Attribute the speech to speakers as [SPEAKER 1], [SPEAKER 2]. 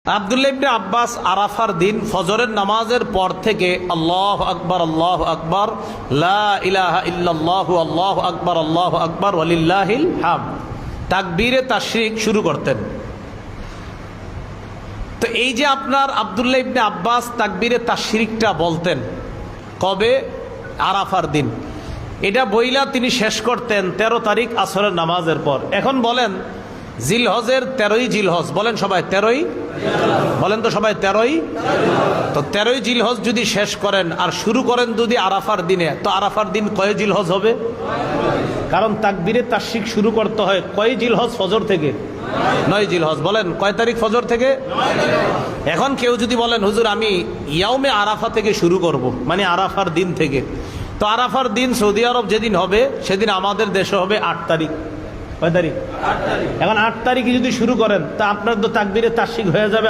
[SPEAKER 1] আব্দুল্লাহ ইবনে আব্বাস আরাফার দিন ফজরের নামাজের পর থেকে আল্লাহু আকবার লা ইলাহা ইল্লাল্লাহু আল্লাহু আকবার ওয়ালিল্লাহিল হামদ তাকবীরে তাশরিক শুরু করতেন। তো এই যে আপনার আব্দুল্লাহ ইবনে আব্বাস তাকবীরে তাশরিকটা বলতেন কবে? আরাফার দিন। এটা বইলা তিনি শেষ করতেন 13 তারিখ আসরের নামাজের পর। এখন বলেন জিলহজের 13ই জিলহজ, বলেন সবাই 13ই, বলেন তো সবাই 13ই। তো 13ই জিলহজ যদি শেষ করেন আর শুরু করেন যদি আরাফার দিনে, তো আরাফার দিন কয় জিলহজ হবে? কারণ তাকবীরে তাশরিক শুরু করতে হয় কয় জিলহজ? ফজর থেকে 9 জিলহজ। বলেন কয় তারিখ? ফজর থেকে। এখন কেউ যদি বলেন হুজুর আমি ইয়াউমে আরাফা থেকে শুরু করব, মানে আরাফার দিন থেকে, তো আরাফার দিন সৌদি আরব যেদিন হবে সেদিন আমাদের দেশে হবে 8 তারিখ। কয় তারিখ? 8 তারিখ। এখন 8 তারিখে যদি শুরু করেন তা আপনার তো তাকবীরে তাশরিক হয়ে যাবে